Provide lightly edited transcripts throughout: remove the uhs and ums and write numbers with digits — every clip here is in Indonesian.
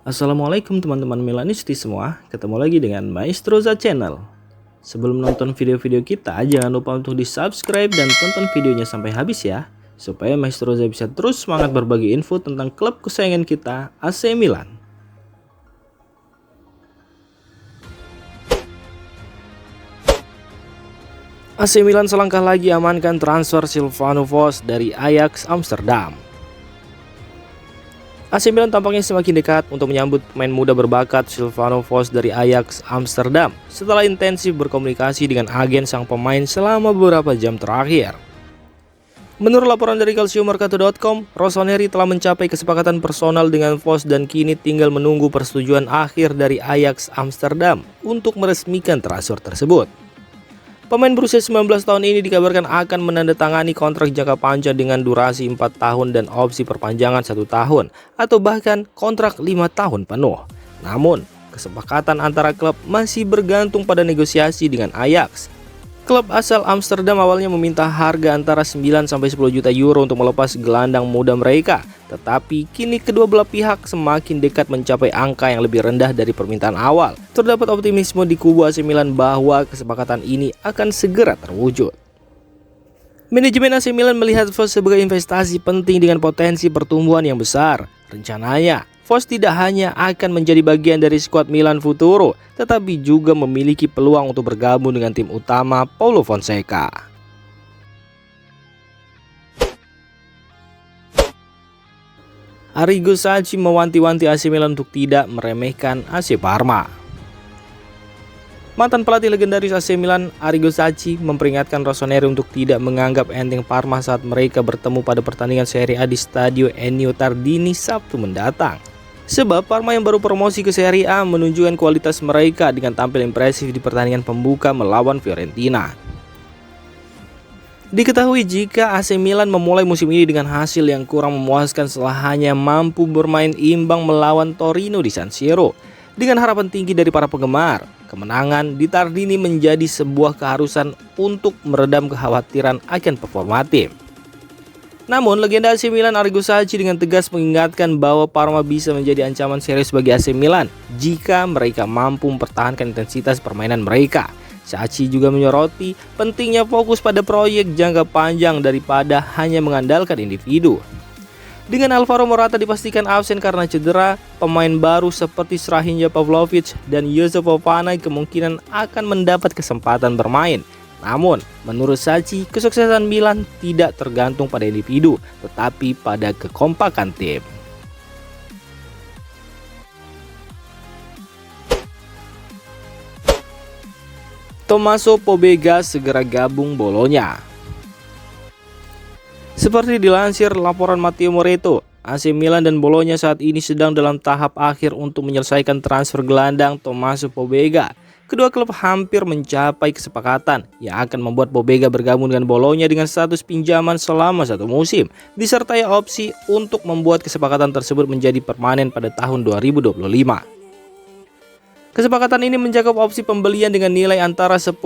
Assalamualaikum teman-teman Milanisti semua, ketemu lagi dengan Maestroza Channel. Sebelum nonton video-video kita, jangan lupa untuk di subscribe dan tonton videonya sampai habis ya, supaya Maestroza bisa terus semangat berbagi info tentang klub kesayangan kita, AC Milan. AC Milan selangkah lagi amankan transfer Sylvano Vos dari Ajax Amsterdam. AC Milan tampaknya semakin dekat untuk menyambut pemain muda berbakat Sylvano Vos dari Ajax Amsterdam setelah intensif berkomunikasi dengan agen sang pemain selama beberapa jam terakhir. Menurut laporan dari calciomercato.com, Rossoneri telah mencapai kesepakatan personal dengan Vos dan kini tinggal menunggu persetujuan akhir dari Ajax Amsterdam untuk meresmikan transfer tersebut. Pemain berusia 19 tahun ini dikabarkan akan menandatangani kontrak jangka panjang dengan durasi 4 tahun dan opsi perpanjangan 1 tahun atau bahkan kontrak 5 tahun penuh. Namun, kesepakatan antara klub masih bergantung pada negosiasi dengan Ajax. Klub asal Amsterdam awalnya meminta harga antara 9-10 juta euro untuk melepas gelandang muda mereka, tetapi kini kedua belah pihak semakin dekat mencapai angka yang lebih rendah dari permintaan awal. Terdapat optimisme di kubu AC Milan bahwa kesepakatan ini akan segera terwujud. Manajemen AC Milan melihat Vos sebagai investasi penting dengan potensi pertumbuhan yang besar. Rencananya, Vos tidak hanya akan menjadi bagian dari skuad Milan Futuro, tetapi juga memiliki peluang untuk bergabung dengan tim utama Paulo Fonseca. Arrigo Sacchi mewanti-wanti AC Milan untuk tidak meremehkan AC Parma. Mantan pelatih legendaris AC Milan, Arrigo Sacchi, memperingatkan Rossoneri untuk tidak menganggap enteng Parma saat mereka bertemu pada pertandingan Serie A di Stadio Ennio Tardini Sabtu mendatang. Sebab Parma yang baru promosi ke Serie A menunjukkan kualitas mereka dengan tampil impresif di pertandingan pembuka melawan Fiorentina. Diketahui jika AC Milan memulai musim ini dengan hasil yang kurang memuaskan setelah hanya mampu bermain imbang melawan Torino di San Siro. Dengan harapan tinggi dari para penggemar, kemenangan di Tardini menjadi sebuah keharusan untuk meredam kekhawatiran akan performa tim. Namun, legenda AC Milan Arrigo Sacchi dengan tegas mengingatkan bahwa Parma bisa menjadi ancaman serius bagi AC Milan jika mereka mampu mempertahankan intensitas permainan mereka. Sacchi juga menyoroti pentingnya fokus pada proyek jangka panjang daripada hanya mengandalkan individu. Dengan Alvaro Morata dipastikan absen karena cedera, pemain baru seperti Strahinja Pavlovic dan Joseph Fofana kemungkinan akan mendapat kesempatan bermain. Namun, menurut Sacchi, kesuksesan Milan tidak tergantung pada individu, tetapi pada kekompakan tim. Tommaso Pobega segera gabung Bologna. Seperti dilansir laporan Matteo Moretto, AC Milan dan Bologna saat ini sedang dalam tahap akhir untuk menyelesaikan transfer gelandang Tommaso Pobega. Kedua klub hampir mencapai kesepakatan yang akan membuat Pobega bergabung dengan Bologna dengan status pinjaman selama 1 musim, disertai opsi untuk membuat kesepakatan tersebut menjadi permanen pada tahun 2025. Kesepakatan ini mencakup opsi pembelian dengan nilai antara 10-15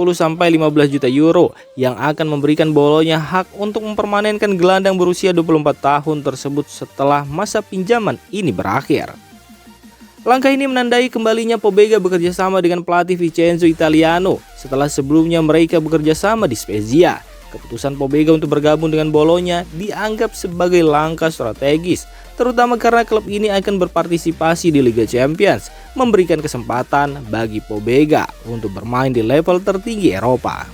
juta euro yang akan memberikan Bologna hak untuk mempermanenkan gelandang berusia 24 tahun tersebut setelah masa pinjaman ini berakhir. Langkah ini menandai kembalinya Pobega bekerja sama dengan pelatih Vincenzo Italiano setelah sebelumnya mereka bekerja sama di Spezia. Keputusan Pobega untuk bergabung dengan Bologna dianggap sebagai langkah strategis, terutama karena klub ini akan berpartisipasi di Liga Champions, memberikan kesempatan bagi Pobega untuk bermain di level tertinggi Eropa.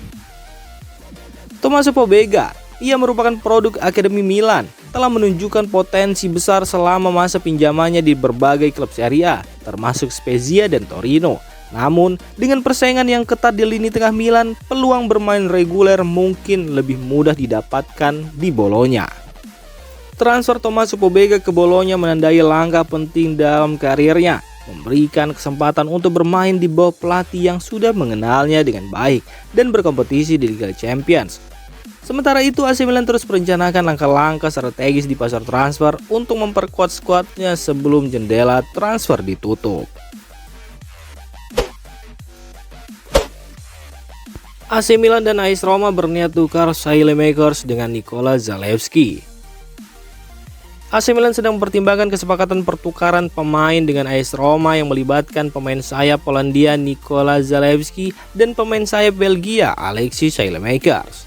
Tommaso Pobega, ia merupakan produk Akademi Milan, telah menunjukkan potensi besar selama masa pinjamannya di berbagai klub Serie A, termasuk Spezia dan Torino. Namun, dengan persaingan yang ketat di lini tengah Milan, peluang bermain reguler mungkin lebih mudah didapatkan di Bologna. Transfer Tommaso Pobega ke Bologna menandai langkah penting dalam karirnya, memberikan kesempatan untuk bermain di bawah pelatih yang sudah mengenalnya dengan baik dan berkompetisi di Liga Champions. Sementara itu, AC Milan terus merencanakan langkah-langkah strategis di pasar transfer untuk memperkuat skuadnya sebelum jendela transfer ditutup. AC Milan dan AS Roma berniat tukar Saelemaekers dengan Nikola Zalewski. AC Milan sedang mempertimbangkan kesepakatan pertukaran pemain dengan AS Roma yang melibatkan pemain sayap Polandia Nikola Zalewski dan pemain sayap Belgia Alexis Saelemaekers.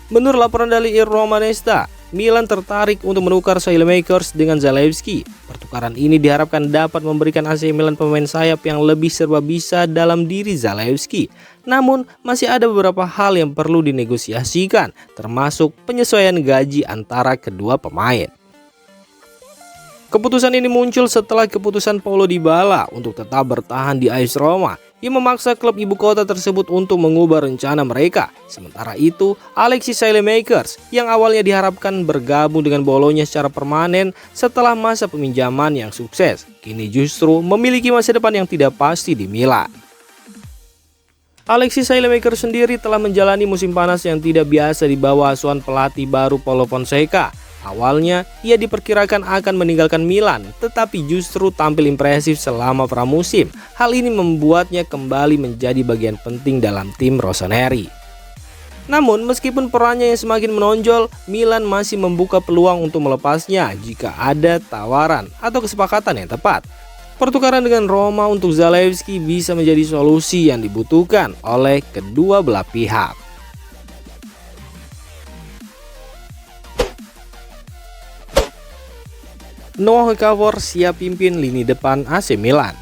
Menurut laporan dari Il Romanista, Milan tertarik untuk menukar Saelemaekers dengan Zalewski. Pertukaran ini diharapkan dapat memberikan AC Milan pemain sayap yang lebih serba bisa dalam diri Zalewski. Namun, masih ada beberapa hal yang perlu dinegosiasikan, termasuk penyesuaian gaji antara kedua pemain. Keputusan ini muncul setelah keputusan Paulo Dybala untuk tetap bertahan di AS Roma yang memaksa klub ibu kota tersebut untuk mengubah rencana mereka. Sementara itu, Alexis Saelemaekers yang awalnya diharapkan bergabung dengan Bologna secara permanen setelah masa peminjaman yang sukses, kini justru memiliki masa depan yang tidak pasti di Milan. Alexis Saelemaekers sendiri telah menjalani musim panas yang tidak biasa di bawah asuhan pelatih baru Paulo Fonseca. Awalnya, ia diperkirakan akan meninggalkan Milan, tetapi justru tampil impresif selama pramusim. Hal ini membuatnya kembali menjadi bagian penting dalam tim rossoneri. Namun, meskipun perannya yang semakin menonjol, Milan masih membuka peluang untuk melepasnya jika ada tawaran atau kesepakatan yang tepat. Pertukaran dengan Roma untuk Zalewski bisa menjadi solusi yang dibutuhkan oleh kedua belah pihak. Noah Okafor siap pimpin lini depan AC Milan.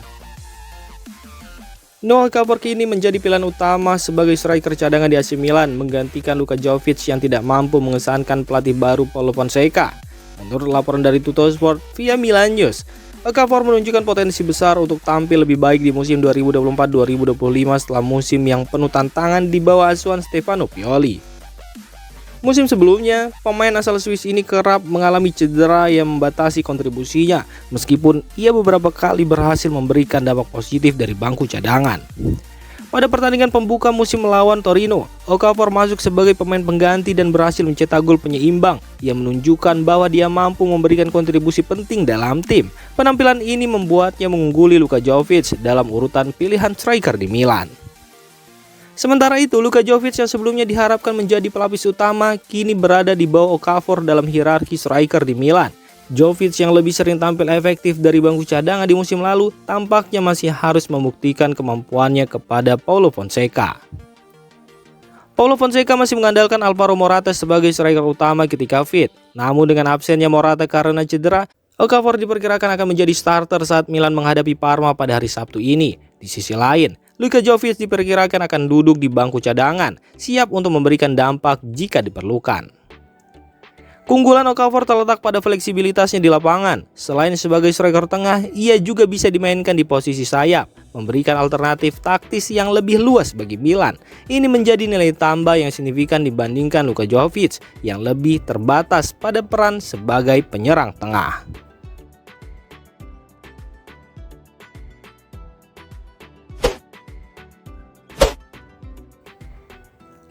Noah Okafor kini menjadi pilihan utama sebagai striker cadangan di AC Milan, menggantikan Luka Jovic yang tidak mampu mengesankan pelatih baru Paulo Fonseca. Menurut laporan dari Tuttosport via Milan News, Okafor menunjukkan potensi besar untuk tampil lebih baik di musim 2024-2025 setelah musim yang penuh tantangan di bawah asuhan Stefano Pioli. Musim sebelumnya, pemain asal Swiss ini kerap mengalami cedera yang membatasi kontribusinya, meskipun ia beberapa kali berhasil memberikan dampak positif dari bangku cadangan. Pada pertandingan pembuka musim melawan Torino, Okafor masuk sebagai pemain pengganti dan berhasil mencetak gol penyeimbang yang menunjukkan bahwa dia mampu memberikan kontribusi penting dalam tim. Penampilan ini membuatnya mengungguli Luka Jovic dalam urutan pilihan striker di Milan. Sementara itu, Luka Jovic yang sebelumnya diharapkan menjadi pelapis utama kini berada di bawah Okafor dalam hierarki striker di Milan. Jovic yang lebih sering tampil efektif dari bangku cadangan di musim lalu tampaknya masih harus membuktikan kemampuannya kepada Paulo Fonseca. Paulo Fonseca masih mengandalkan Alvaro Morata sebagai striker utama ketika fit. Namun dengan absennya Morata karena cedera, Okafor diperkirakan akan menjadi starter saat Milan menghadapi Parma pada hari Sabtu ini. Di sisi lain, Luka Jovic diperkirakan akan duduk di bangku cadangan, siap untuk memberikan dampak jika diperlukan. Keunggulan Okafor terletak pada fleksibilitasnya di lapangan. Selain sebagai striker tengah, ia juga bisa dimainkan di posisi sayap, memberikan alternatif taktis yang lebih luas bagi Milan. Ini menjadi nilai tambah yang signifikan dibandingkan Luka Jovic yang lebih terbatas pada peran sebagai penyerang tengah.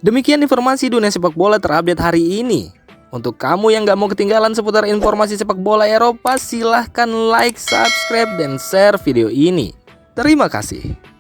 Demikian informasi dunia sepak bola terupdate hari ini. Untuk kamu yang gak mau ketinggalan seputar informasi sepak bola Eropa, silahkan like, subscribe, dan share video ini. Terima kasih.